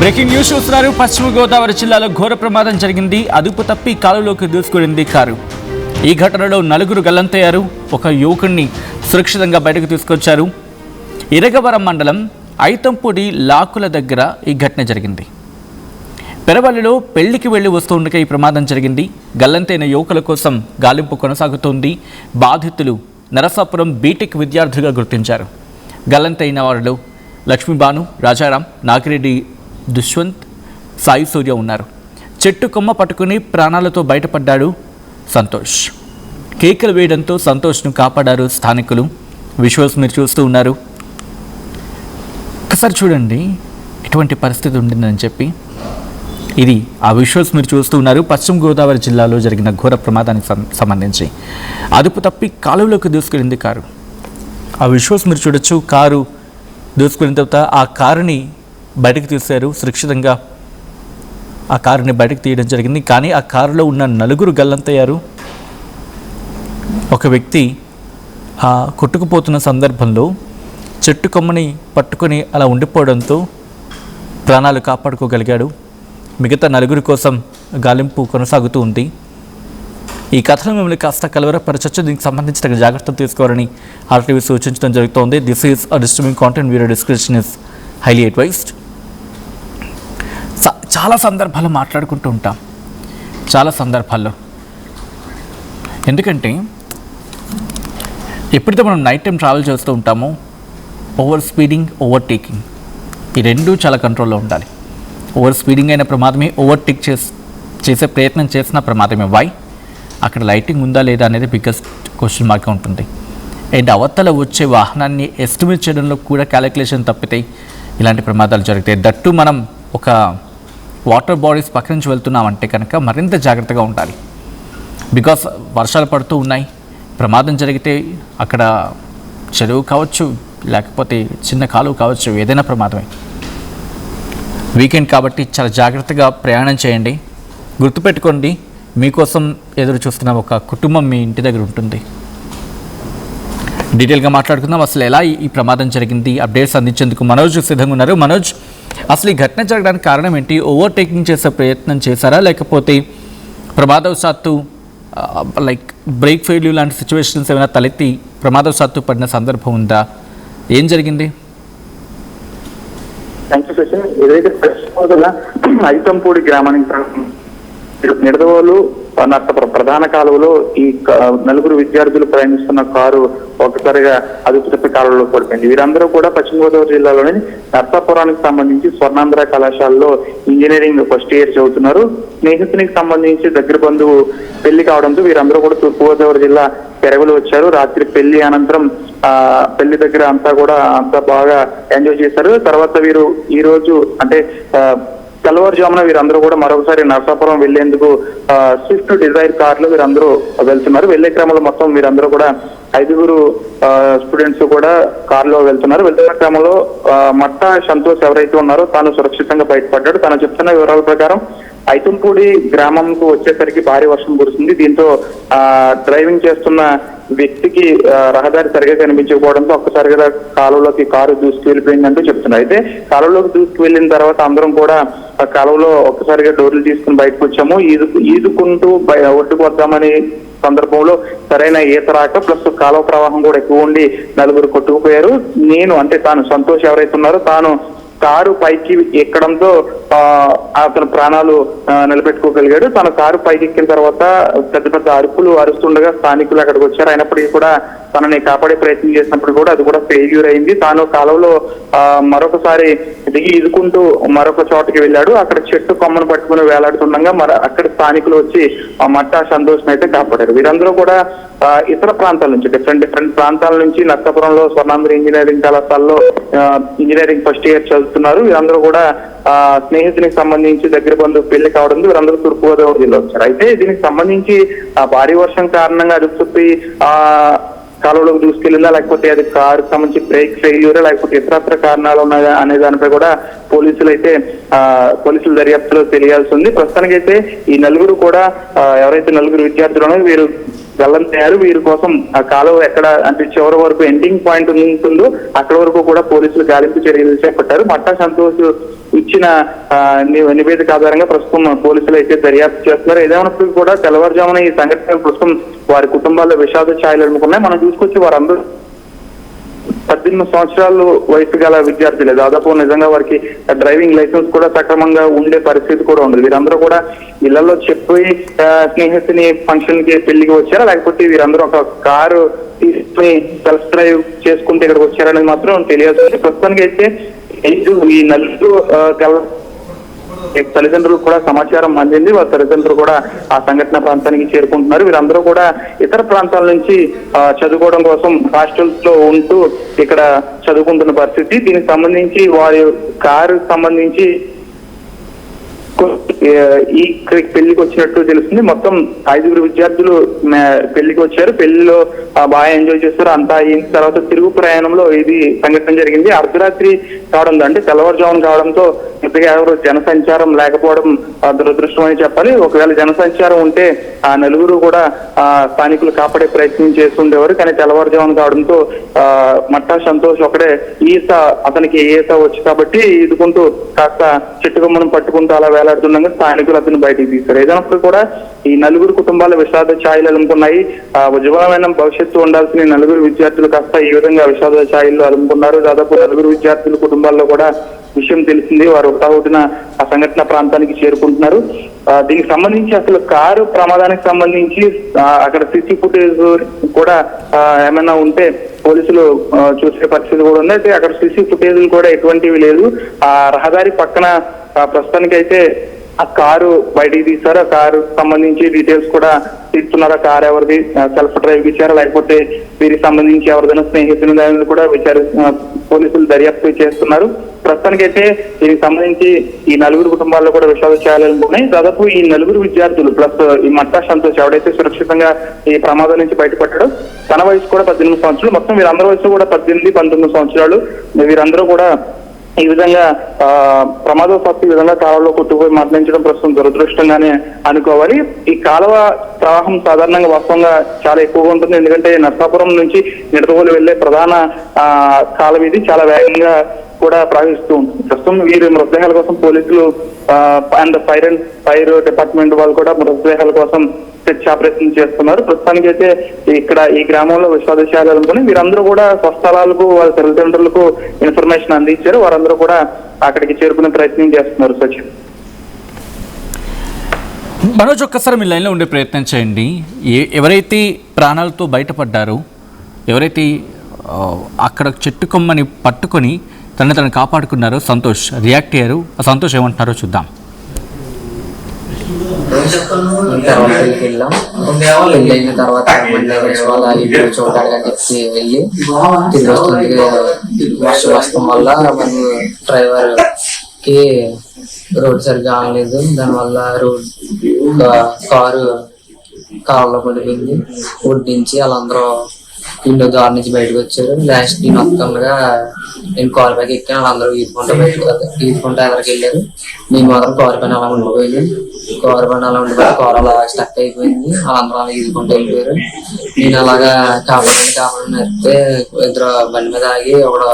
Breaking news చూస్తున్నారు. పశ్చిమ గోదావరి జిల్లాలో ఘోర ప్రమాదం జరిగింది. అదుపు తప్పి కాలువలోకి దూసుకుడింది కారు. ఈ ఘటనలో 4 గల్లంతయ్యారు. ఒక యువకుడిని సురక్షితంగా బయటకు తీసుకొచ్చారు. ఇరగవరం మండలం ఐతంపూడి లాకుల దగ్గర ఈ ఘటన జరిగింది. పెరవల్లిలో పెళ్లికి వెళ్లి వస్తుండగా ఈ ప్రమాదం జరిగింది. గల్లంతైన యువకుల కోసం గాలింపు కొనసాగుతోంది. బాధితులు నరసాపురం బీటెక్ విద్యార్థులుగా గుర్తించారు. గల్లంతైన వారిలో లక్ష్మీబాను, రాజారాం, నాగిరెడ్డి, దుష్వంత్, సాయి సూర్య ఉన్నారు. చెట్టు కొమ్మ పట్టుకుని ప్రాణాలతో బయటపడ్డాడు సంతోష్. కేకలు వేయడంతో సంతోష్ను కాపాడారు స్థానికులు. విజువల్స్ మీరు చూస్తూ ఉన్నారు. ఒకసారి చూడండి ఎటువంటి పరిస్థితి ఉండిందని చెప్పి. ఇది ఆ విజువల్స్ మీరు చూస్తూ ఉన్నారు. పశ్చిమ గోదావరి జిల్లాలో జరిగిన ఘోర ప్రమాదానికి సంబంధించి అదుపు తప్పి కాలువలోకి దూసుకెళ్ళింది కారు. ఆ విజువల్స్ మీరు చూడొచ్చు. కారు దూసుకున్న తర్వాత ఆ కారుని బయటకు తీశారు. సురక్షితంగా ఆ కారుని బయటకు తీయడం జరిగింది. కానీ ఆ కారులో ఉన్న 4 గల్లంతయ్యారు. ఒక వ్యక్తి కొట్టుకుపోతున్న సందర్భంలో చెట్టు కొమ్మని పట్టుకొని అలా ఉండిపోవడంతో ప్రాణాలు కాపాడుకోగలిగాడు. మిగతా 4 కోసం గాలింపు కొనసాగుతూ ఉంది. ఈ కథను మిమ్మల్ని కాస్త కలవరపరచచ్చు. దీనికి సంబంధించి తగిన జాగ్రత్తలు తీసుకోవాలని ఆర్టీవీ సూచించడం జరుగుతోంది. This is a disturbing content. Video description is highly advised. చాలా సందర్భాల్లో మాట్లాడుకుంటూ ఉంటాం. చాలా సందర్భాల్లో ఎందుకంటే ఎప్పుడైతే మనం నైట్ టైం ట్రావెల్ చేస్తూ ఉంటామో ఓవర్ స్పీడింగ్, ఓవర్టేకింగ్ ఈ రెండూ చాలా కంట్రోల్లో ఉండాలి. ఓవర్ స్పీడింగ్ అయిన ప్రమాదమే, ఓవర్టేక్ చేసే ప్రయత్నం చేసిన ప్రమాదమే. వై? అక్కడ లైటింగ్ ఉందా లేదా అనేది బిగ్గెస్ట్ క్వశ్చన్ మార్క్ ఉంటుంది. అండ్ అవతల వచ్చే వాహనాన్ని ఎస్టిమేట్ చేయడంలో కూడా క్యాలిక్యులేషన్ తప్పితే ఇలాంటి ప్రమాదాలు జరుగుతాయి. దట్టు మనం ఒక వాటర్ బాడీస్ పక్క నుంచి వెళ్తున్నామంటే కనుక మరింత జాగ్రత్తగా ఉండాలి. బికాస్ వర్షాలు పడుతూ ఉన్నాయి. ప్రమాదం జరిగితే అక్కడ చెరువు కావచ్చు, లేకపోతే చిన్న కాలువ కావచ్చు, ఏదైనా ప్రమాదమే. వీకెండ్ కాబట్టి చాలా జాగ్రత్తగా ప్రయాణం చేయండి. గుర్తుపెట్టుకోండి, మీకోసం ఎదురు చూస్తున్న ఒక కుటుంబం మీ ఇంటి దగ్గర ఉంటుంది. డీటెయిల్గా మాట్లాడుకుందాం. అసలు ఎలా ఈ ప్రమాదం జరిగింది, అప్డేట్స్ అందించేందుకు మనోజ్ సిద్ధంగా ఉన్నారు. మనోజ్, అసలు ఈ ఘటన జరగడానికి కారణం ఏంటి? ఓవర్టేకింగ్ చేసే ప్రయత్నం చేశారా, లేకపోతే ప్రమాదవశాత్తు లైక్ బ్రేక్ ఫెయిల్యూర్ లాంటి సిచ్యువేషన్స్ ఏమైనా తలెత్తి ప్రమాదవశాత్తు పడిన సందర్భం ఉందా? ఏం జరిగింది? ఏదైతే ఐతంపూడి గ్రామానికి నిడదవోలు నర్సాపురం ప్రధాన కాలువలో ఈ 4 విద్యార్థులు ప్రయాణిస్తున్న కారు ఒక్కసారిగా అదుపు తప్పి కాలువలో పడిపోయింది. వీరందరూ కూడా పశ్చిమ గోదావరి జిల్లాలోని నర్సాపురానికి సంబంధించి స్వర్ణాంధ్ర కళాశాలలో ఇంజనీరింగ్ ఫస్ట్ ఇయర్ చదువుతున్నారు. స్నేహితునికి సంబంధించి దగ్గర బంధువు పెళ్లి కావడంతో వీరందరూ కూడా తూర్పు గోదావరి జిల్లా పెరవలు వచ్చారు. రాత్రి పెళ్లి అనంతరం పెళ్లి దగ్గర అంతా బాగా ఎంజాయ్ చేశారు. తర్వాత వీరు ఈ రోజు అంటే తెల్లవారుజామున వీరందరూ కూడా మరొకసారి నరసాపురం వెళ్లేందుకు స్విఫ్ట్ డిజైర్ కార్లో వీరందరూ వెళ్తున్నారు. వెళ్లే క్రమంలో మొత్తం వీరందరూ కూడా 5 స్టూడెంట్స్ కూడా కారులో వెళ్తున్నారు. వెళ్తున్న క్రమంలో మట్టా సంతోష్ ఎవరైతే ఉన్నారో తాను సురక్షితంగా బయటపడ్డాడు. తను చెప్తున్న వివరాల ప్రకారం ఐతంపూడి గ్రామంకు వచ్చేసరికి భారీ వర్షం కురుస్తుంది. దీంతో డ్రైవింగ్ చేస్తున్న వ్యక్తికి రహదారి సరిగా కనిపించకపోవడంతో ఒక్కసారిగా కాలువలోకి కారు దూసుకు వెళ్ళిపోయిందంటూ చెప్తున్నారు. అయితే కాలువలోకి దూసుకు వెళ్ళిన తర్వాత అందరం కూడా కాలువలో ఒక్కసారిగా డోర్లు తీసుకుని బయటకు వచ్చాము. ఈదుకుంటూ ఒడ్డుకు వద్దామని సందర్భంలో సరైన ఈత రాక ప్లస్ కాలువ ప్రవాహం కూడా ఎక్కువ ఉండి 4 కొట్టుకుపోయారు. తాను సంతోష్ ఎవరైతే ఉన్నారో తాను కారు పైకి ఎక్కడంతో అతను ప్రాణాలు నిలబెట్టుకోగలిగాడు. తన కారు పైకి ఎక్కిన తర్వాత పెద్ద పెద్ద అరుపులు అరుస్తుండగా స్థానికులు అక్కడికి వచ్చారు. అయినప్పటికీ కూడా తనని కాపాడే ప్రయత్నం చేసినప్పుడు కూడా అది కూడా ఫెయిల్యూర్ అయింది. తాను కాలువలో మరొకసారి దిగి ఈదుకుంటూ మరొక చోటకి వెళ్ళాడు. అక్కడ చెట్టు కొమ్మను పట్టుకుని వేలాడుతుండగా అక్కడ స్థానికులు వచ్చి మట్టా సంతోష్ అయితే కాపాడారు. వీరందరూ కూడా ఇతర ప్రాంతాల నుంచి డిఫరెంట్ ప్రాంతాల నుంచి నర్సాపురంలో స్వర్ణాంధ్ర ఇంజనీరింగ్ కళాశాలలో ఇంజనీరింగ్ ఫస్ట్ ఇయర్ చదువుతున్నారు. వీరందరూ కూడా స్నేహితునికి సంబంధించి దగ్గర బంధువు పెళ్లి కావడంతో వీరందరూ తూర్పుగోదావరి జిల్లా వచ్చారు. అయితే దీనికి సంబంధించి భారీ వర్షం కారణంగా అదుపు తప్పి కాలువలోకి దూసుకెళ్ళిందా, లేకపోతే అది కారుకు సంబంధించి బ్రేక్ ఫెయిల్యూరా, లేకపోతే ఇతరత్ర కారణాలు ఉన్నాయా అనే దానిపై కూడా పోలీసుల దర్యాప్తులో తెలియాల్సి ఉంది. ప్రస్తుతానికైతే ఈ 4 కూడా ఎవరైతే 4 విద్యార్థులు ఉన్నారో వీరు గల్లంతయ్యారు. వీరి కోసం ఆ కాలువ ఎక్కడ అంటే చివరి వరకు ఎండింగ్ పాయింట్ ఉంటుందో అక్కడ వరకు కూడా పోలీసులు గాలింపు చర్యలు చేపట్టారు. మట్టా సంతోష్ ఇచ్చిన నివేదిక ఆధారంగా ప్రస్తుతం పోలీసులు అయితే దర్యాప్తు చేస్తున్నారు. ఏదేమైనప్పటికీ కూడా తెల్లవారుజామున ఈ సంఘటన ప్రస్తుతం వారి కుటుంబాల్లో విషాద ఛాయలు అనుకున్నాయి. మనం చూసుకొచ్చి వారందరూ 18 సంవత్సరాలు వయసు గల విద్యార్థులే. దాదాపు నిజంగా వారికి డ్రైవింగ్ లైసెన్స్ కూడా సక్రమంగా ఉండే పరిస్థితి కూడా ఉంది. వీరందరూ కూడా ఇళ్లలో చెప్పి స్నేహితుని ఫంక్షన్ కి పెళ్లికి వచ్చారా, లేకపోతే వీరందరూ ఒక కారు తీసుకుని సెల్ఫ్ డ్రైవ్ చేసుకుంటే ఇక్కడికి వచ్చారనేది మాత్రం తెలియదు. ప్రస్తుతానికి అయితే ఈ నలుగురు తల్లిదండ్రులు కూడా సమాచారం అందింది. వారి తల్లిదండ్రులు కూడా ఆ సంఘటన ప్రాంతానికి చేరుకుంటున్నారు. వీరందరూ కూడా ఇతర ప్రాంతాల నుంచి చదువుకోవడం కోసం హాస్టల్స్ లో ఉంటూ ఇక్కడ చదువుకుంటున్న పరిస్థితి. దీనికి సంబంధించి వారి కారు సంబంధించి ఈ పెళ్లికి వచ్చినట్టు తెలుస్తుంది. మొత్తం 5 విద్యార్థులు పెళ్లికి వచ్చారు. పెళ్లిలో బాగా ఎంజాయ్ చేస్తారు. అంతా అయిన తర్వాత తిరుగు ప్రయాణంలో ఇది సంఘటన జరిగింది. అర్ధరాత్రి కావడంతో అంటే తెల్లవారుజామున కావడంతో పెద్దగా ఎవరు జనసంచారం లేకపోవడం దురదృష్టం అని చెప్పాలి. ఒకవేళ జనసంచారం ఉంటే ఆ నలుగురు కూడా స్థానికులు కాపాడే ప్రయత్నం చేస్తుండేవారు. కానీ తెల్లవారుజామున కావడంతో మట్టా సంతోష్ ఒకడే అతనికి ఈత వచ్చు కాబట్టి ఈదుకుంటూ కాస్త చెట్టుకొమ్మను పట్టుకుంటూ అలా వేలాడుతుండగా స్థానికులు అతను బయటికి తీశారు. ఏదైనప్పుడు కూడా ఈ నలుగురు కుటుంబాల విషాద ఛాయలు అలుముకున్నాయి. ఉజ్వలమైన భవిష్యత్తు ఉండాల్సిన నలుగురు విద్యార్థులు కాస్త ఈ విధంగా విషాద ఛాయలు అలుముకున్నారు. దాదాపు నలుగురు విద్యార్థుల కుటుంబాల్లో కూడా విషయం తెలిసింది. వారు ఒకటవుటిన ఆ సంఘటన ప్రాంతానికి చేరుకుంటున్నారు. దీనికి సంబంధించి అసలు కారు ప్రమాదానికి సంబంధించి అక్కడ సీసీ ఫుటేజ్ కూడా ఏమైనా ఉంటే పోలీసులు చూసే పరిస్థితి కూడా ఉంది. అయితే అక్కడ సీసీ ఫుటేజ్ కూడా ఎటువంటివి లేదు. ఆ రహదారి పక్కన ప్రస్తుతానికి అయితే ఆ కారు బయటికి తీశారు. ఆ కారు సంబంధించి డీటెయిల్స్ కూడా తీస్తున్నారు. ఆ కారు ఎవరిది, సెల్ఫ్ డ్రైవ్ ఇచ్చారా లేకపోతే వీరికి సంబంధించి ఎవరిదైనా స్నేహితుని దానిని కూడా పోలీసులు దర్యాప్తు చేస్తున్నారు. ప్రస్తుతానికైతే దీనికి సంబంధించి ఈ నలుగురు కుటుంబాల్లో కూడా విషాద ఛాయలు ఉన్నాయి. దాదాపు ఈ నలుగురు విద్యార్థులు ప్లస్ ఈ మట్టా సంతోష్ ఎవడైతే సురక్షితంగా ఈ ప్రమాదం నుంచి బయటపడ్డాడో తన వయసు కూడా 18 సంవత్సరాలు. మొత్తం వీరందరి వయసు కూడా 18-19 సంవత్సరాలు. వీరందరూ కూడా ఈ విధంగా ప్రమాదవశాత్తు ఈ విధంగా కాలువలో కొట్టుకుపోయి మరణించడం ప్రస్తుతం దురదృష్టంగానే అనుకోవాలి. ఈ కాలువ ప్రవాహం సాధారణంగా వాస్తవంగా చాలా ఎక్కువగా ఉంటుంది. ఎందుకంటే నర్సాపురం నుంచి నిడదవోలు వెళ్లే ప్రధాన కాలువ ఇది చాలా వేగంగా కూడా ప్రవహిస్తూ ఉంటుంది. ప్రస్తుతం వీరి మృతదేహాల కోసం పోలీసులు అండ్ ఫైర్ డిపార్ట్మెంట్ వాళ్ళు కూడా మృతదేహాల కోసం సెర్చ్ ఆపరేషన్ చేస్తున్నారు. ప్రస్తుతానికి అయితే ఇక్కడ ఈ గ్రామంలో విషాదశాలు అనుకుని వీరందరూ కూడా స్వస్థలాలకు వాళ్ళ తల్లిదండ్రులకు ఇన్ఫర్మేషన్ అందించారు. వారందరూ కూడా అక్కడికి చేరుకునే ప్రయత్నం చేస్తున్నారు. సచిన్ మనోజ్, ఒక్కసారి మీ లైన్లో ఉండే ప్రయత్నం చేయండి. ఎవరైతే ప్రాణాలతో బయటపడ్డారో, ఎవరైతే అక్కడ చెట్టు కొమ్మని పట్టుకొని తను కాపాడుకున్నారో సంతోష్ రియాక్ట్ అయ్యారు. ఆ సంతోష్ ఏమంటున్నారో చూద్దాం. తర్వాత వెళ్ళాం. వెళ్ళిన తర్వాత వాళ్ళ ఇల్లు చూడాలి అని చెప్పి వెళ్ళి తిరిగి వస్తుంది. వర్షం వస్తాం వల్ల మనం డ్రైవర్ కి రోడ్ సరిగ్గా ఆగలేదు. దానివల్ల కారు కారులో పడిపోయింది. ఒడ్డించి వాళ్ళందరూ ఇండో దారి నుంచి బయటకు వచ్చారు. లాస్ట్ నేను మొత్తంగా నేను కారు పైకి ఎక్కాను. వాళ్ళందరూ ఈదుకుంటూ ఎదరికి వెళ్ళారు. నేను మాత్రం కారు పైన అలా ఉండిపోయింది. కారు పైన అలా ఉండిపోయి కారు అలా స్టక్ అయిపోయింది. వాళ్ళందరూ అలా ఈదుకుంటూ వెళ్ళిపోయారు. నేను అలాగా కాపాడని నడిపితే ఇద్దరు బండి మీద ఆగి ఒకడు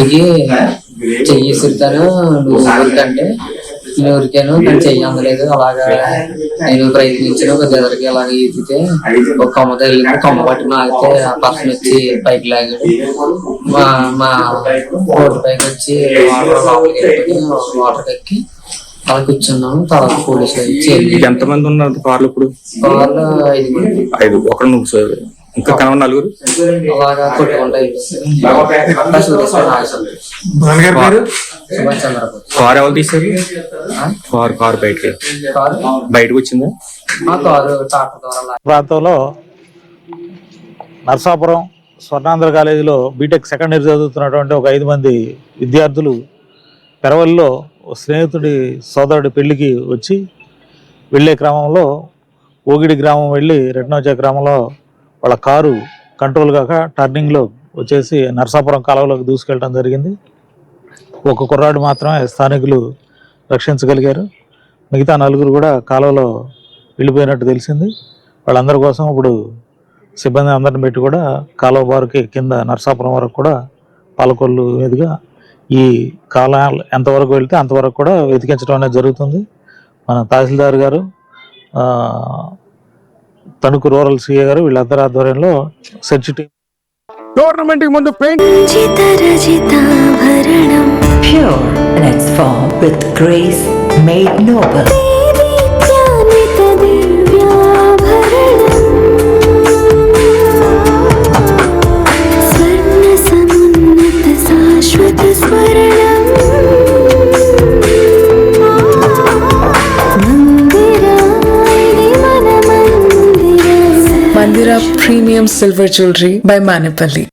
దిగి చెయ్యి సిరుతాను నువ్వు ఊరికంటే నేను ఊరికాను కానీ చెయ్యి అందలేదు. అలాగా నేను ప్రయత్నించిన ఒక దగ్గరికి అలాగే ఈదితే ఒక కొమ్మ తగిలింది. కొమ్మ పట్టుకుని ఆగితే ఆ పర్సన్ వచ్చి పైకి లాగాడు. మా రోడ్డు పైకి వచ్చి వాటర్ ఎక్కి అలా కూర్చున్నాము. తర్వాత పోలీసులు వచ్చి ఎంతమంది ఉన్నారు కార్లు? ఇప్పుడు కార్లు 5. ఒకరు నువ్వు ఇంకా నలుగురు అలాగా కొట్టుకుంటా సుభాష్ చంద్రబోస్. కారు ఎవరు తీసారు? కారు బయటకు వచ్చిందా? మా కారు ట్రాక్టర్ ద్వారా ప్రాంతంలో నర్సాపురం స్వర్ణాంధ్ర కాలేజీలో బీటెక్ సెకండ్ ఇయర్ చదువుతున్నటువంటి ఒక 5 మంది విద్యార్థులు పెరవల్లో స్నేహితుడి సోదరుడి పెళ్లికి వచ్చి వెళ్ళే క్రమంలో ఓగిడి గ్రామం వెళ్ళి రిటర్న్ వచ్చే క్రమంలో వాళ్ళ కారు కంట్రోల్ కాక టర్నింగ్లో వచ్చేసి నర్సాపురం కాలువలోకి దూసుకెళ్ళడం జరిగింది. ఒక కుర్రాడు మాత్రమే స్థానికులు రక్షించగలిగారు. మిగతా 4 కూడా కాలువలో వెళ్ళిపోయినట్టు తెలిసింది. వాళ్ళందరి కోసం ఇప్పుడు సిబ్బంది అందరిని పెట్టి కూడా కాలువ బారుకి కింద నరసాపురం వరకు కూడా పాలకొల్లు మీదుగా ఈ కాలం ఎంతవరకు వెళ్తే అంతవరకు కూడా వెతికించడం అనేది జరుగుతుంది. మన తహసీల్దార్ గారు, తణుకు రూరల్ సిఏ గారు వీళ్ళందరి ఆధ్వర్యంలో సెర్చ్ టీం టోర్నమెంట్ కి ముందు paint Pure in its form with grace made noble. Mandira Premium Silver Jewelry by Manipali.